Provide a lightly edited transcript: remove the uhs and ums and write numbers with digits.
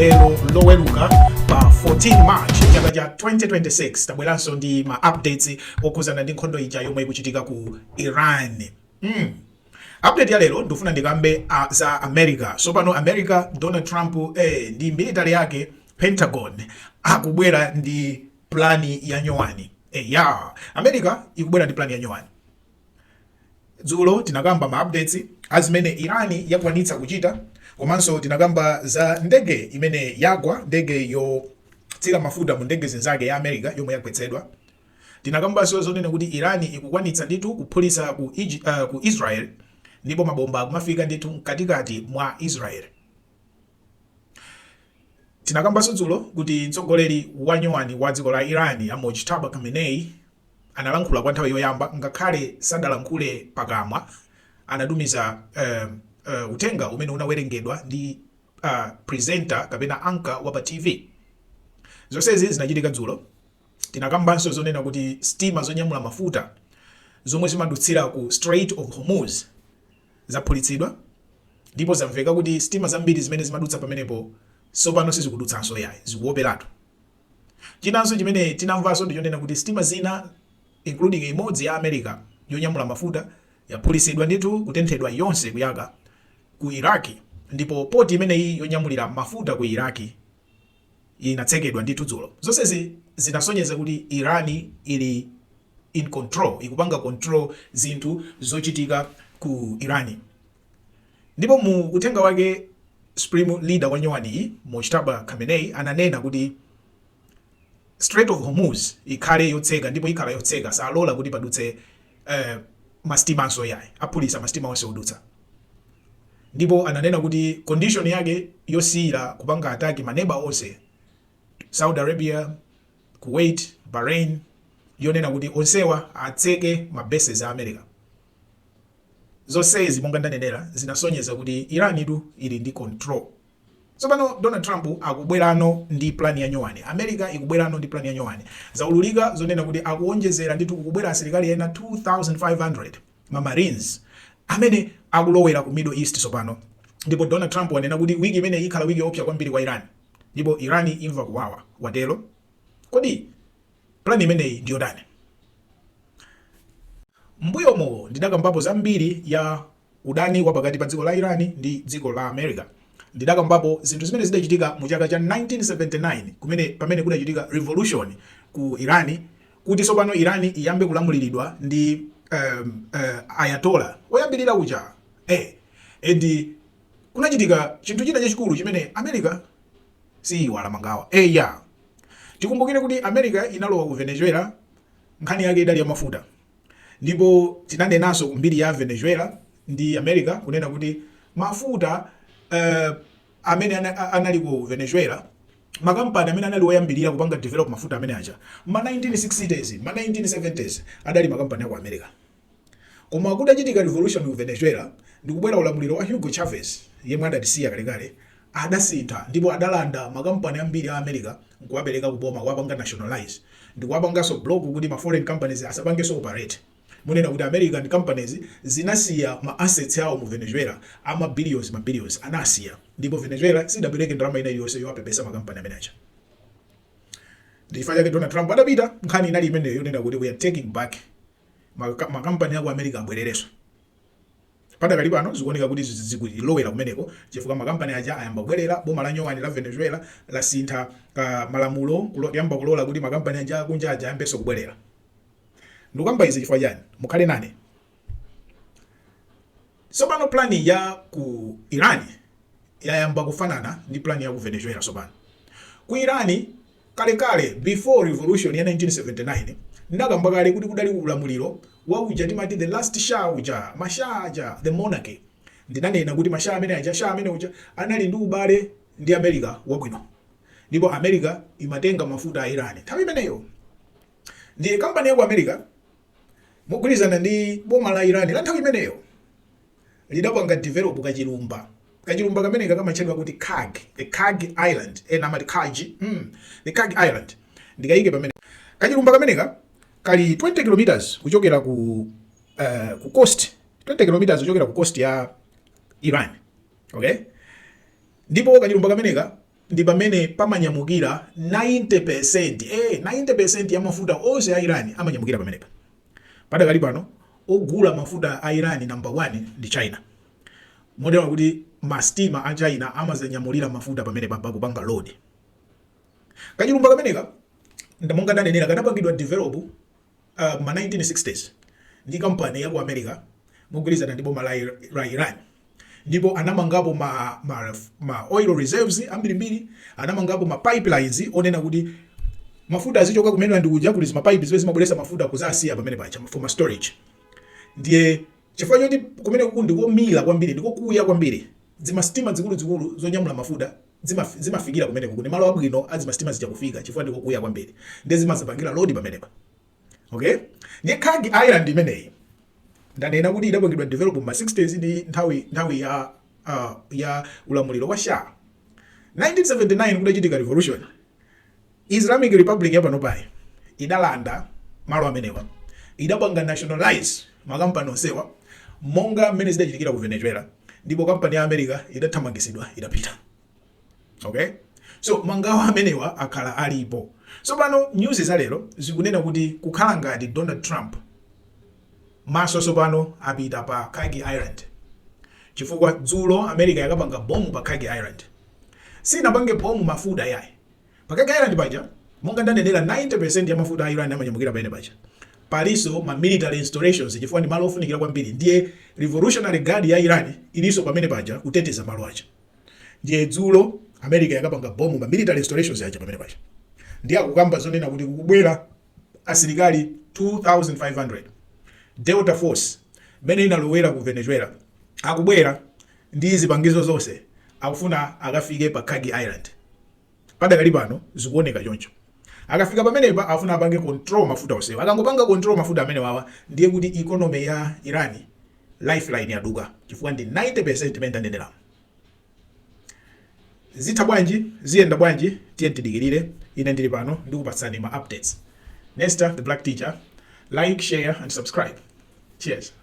lero loweruka pa 14 March chaka cha 2026 tabweranso ndi ma updates okuzana ndi nkhondo ija yomwe ikuchitika ku Iran. Update ya lero ndifuna ndikambe za America. So pano America, Donald Trump ndi military yake Pentagon akubwera ndi plani ya nyowani. America ikubwera ndi plani ya nyowani. Dzulo tinakamba ma updates azimene Irani yakwanitsa kuchita, komanso tinakamba za ndege imene yagwa, ndege yotsika mafuta mu ndege zinzake ya America yomwe yagwetsedwa. Tinakambanso zonena kuti Irani ikukwanitsa ndithu kuphulitsa ku Israel, ndipo mabomba akumafika ndithu mkatikati mwa Israel. Tinakambanso dzulo kuti mtsogoleri wa nyowani wa dziko la Irani Mojtaba Khamenei analankhula kwa nthawi yoyamba, ngakhale sadalankhule pakamwa, anatumiza uthenga umene unawerengedwa ndi presenter kapena anchor wa pa TV. Zonsezi zinachitika dzulo. Tinakambanso zonena kuti stima zonyamula mafuta zomwe zimadutsira ku Strait of Hormuz zaphulitsidwa, ndipo zamveka kuti stima zambiri zimene zimadutsa pamenepo sopano sizikudutsanso yayi, zikuoperatu. Chinanso chimene tinamvanso ndi chonena kuti stima zina including imodzi ya America yonyamula mafuta yaphulitsidwa ndithu kutenthedwa yonse kuyaka ku Iraki, ndipo poti imeneyi yonyamulira mafuta ku Iraki inatsekedwa ndithu dzulo. Zonsezi zinasonyeza kuti Irani ili in control, ikupanga control zinthu zochitika ku Irani. Ndipo mu uthenga wake supreme leader wa nyowani Mojtaba Khamenei ananena kuti Strait of Hormuz ikhale yotseka, ndipo ikhala yotseka, salola kuti padutse mastima anso yayi, aphulitsa mastima onse odutsa. Ndipo ananena kuti condition yake yosiyira kupanga ataki maneba onse, Saudi Arabia, Kuwait, Bahrain, yonena kuti onsewa atseke mabases a America. Zonsezi monga ndanenera zinasonyeza kuti Irani tu ili ndi control. So pano Donald Trump akubwerano ndi plani ya nyowani, America ikubwerano ndi plani ya nyowani. Zaululika zonena kuti akuonjezera ndithu kukubwera asilikali ena 2500 ma Marines amene akulowera ku Middle East sopano. Ndipo Donald Trump wanena kuti wiki imene ikhala wiki opsa kwambiri kwa Iran, ndipo Irani imva kuwawa watelo. Kodi plani imeneyi ndiyo ndani? Mbuyomo ndidakambapo zambiri ya udani wa pakati pa dziko la Irani ndi dziko la America. Ndidakambapo zinthu zimene zidachitika mu chaka cha 1979 pamene kudachitika revolution ku Irani, kuti sopano Irani iyambe kulamuliridwa ndi Ayatollah oyambirira uja. Ndi kunachitika chinthu china chachikulu chimene America si wala mangawa. Tikumbukire kuti America inalowa ku Venezuela, nkhani yake idali ya mafuta. Ndipo tinanenanso kumbiri ya Venezuela ndi America kunena kuti mafuta amene anali ku Venezuela, makampani amene anali oyambirira kupanga develop mafuta amene aja ma 1960s, ma 1970s adali makampani aku America. Koma kudachitika revolution ku Venezuela, ndikubwera ulamuliro wa Hugo Chavez yemwe adatisiya kalekale, adasintha ndipo adalanda makampani ambiri a America nkuwapereka kuboma, kuwapanga nationalize, ndikuwapanganso block kuti ma foreign companies asapangenso operate. Munena kuti American companies zinasiya ma assets yawo mu Venezuela, ama billions anasiya, ndipo Venezuela sidapereke ndalama ina yonse yowapepesa makampani amene aja. Ndifanya chake Donald Trump adapita, nkhani inali imeneyo yonena kuti we are taking back makampani yaku America abwerereso. Padakali pano zikuoneka kuti zikulowera kumeneko, chifukwa makampani aja ayamba kubwerera. Boma la nyowani la Venezuela lasintha malamulo yamba kulola kuti makampani aja kunja aja ayambenso kubwerera. Ndikamba izi chifukwa chani? Mukhale nane. Sopano plani ya ku Irani yayamba kufanana ndi plani ya ku Venezuela sopano. Ku Irani kale before revolution ya 1979 ndakamba kale kuti kudali ulamuliro wa uja timati the last shah uja, mashah aja, the monarchy. Ndinanena kuti mashah amene aja, shah amene uja anali ndi ubale ndi America wabwino, ndipo America imatenga mafuta a Irani. Nthawi imeneyo ndi kampani ya ku America mogwirizana ndi boma la Irani la nthawi imeneyo lidapanga develop kachilumba kamene kamatchedwa kuti Kag, the Kag Island, ena amati Kaji, the Kag Island. Ndikayike pamene kachilumba kameneka kali 20 kilometers kuchokera ku coast, 20 kilometers kuchokera ku coast ya Iran. Okay? Ndipo kachilumba kameneka ndi pamene pamanyamukira 90%. 90% ya mafuta onse a Iran amanyamukira pamenepa. Padakali pano ogula mafuta a Iran number 1 ndi China. Modera kuti mastima a China amazanyamulira mafuta pamenepa pakupanga load. Kachilumba kameneka ndamonga ndanenera kanapangidwa develop ma 1960s ndi kampani ya ku America mogwirizana ndi boma la Iran. Ndipo anamangapo ma oil reserves ambirimbiri, anamangapo ma pipelines onena kuti mafuta azichoka kumene ndi kuja kuti ma pipes zimene zimabweretsa mafuta kuzasiya pamene pacha for storage. Ndiye chifukwa choti kumene kundi komila kwambiri ndiko kuya kwambiri, zimastima zikulu zonyamula mafuta zimafikira kumene kundi malo abwino azimastima zichakufika chifukwa ndiko kuya kwambiri ndi zimazapangira load pamenepa. Okay, ndiye Cargill Island imeneyi ndanena kuti idapangidwa develop ma 60s ndi nthawi ya ulamuliro wa Shah. 1979 kudachitika revolution, Islamic Republic yapano pai idalanda malo amenewa, idapanga nationalize makampani onsewa monga mmene zidachitikira ku Venezuela, ndipo kampani ya America idathamangisidwa idapita. Okay, so mangawa amenewa akhala alipo. So pano news za lero zikunena kuti kukhala ngati Donald Trump maso sopano apita pa Cargill Island chifukwa dzulo America yakapanga bomu pa Cargill Island. Sinapange bomu mafuta yayi pa Cargill Island paja, monga ndanenera 90% ya mafuta a Iran amanyamukira pene paja. Paliso ma military installations chifukwa ndi malo ofunikira kwambiri, ndiye revolutionary guard ya Iran iliso pamene paja kuteteza malo aja. Ndiye dzulo America yakapanga bomu ma military installations aja pamene paja. Ndiye akukamba zonena kuti kukubwera asilikali 2500 Delta Force mene inalowera ku Venezuela, akubwera ndi zipangizo zonse akufuna akafike pa Cargill Island. Padakali pano zikuoneka choncho. Akafika pamenepa afuna apange control mafuta onsewa. Akangopanga control mafuta amene wawa, ndiye kuti economy ya Iran lifeline yaduka chifukwa ndi 90% mene ndanenera. Zitha bwanji, ziyenda bwanji, tiye tidikirire. Ine ndili pano ndikupatsani ma updates. Nesta the Black Teacher. Like, share and subscribe. Cheers.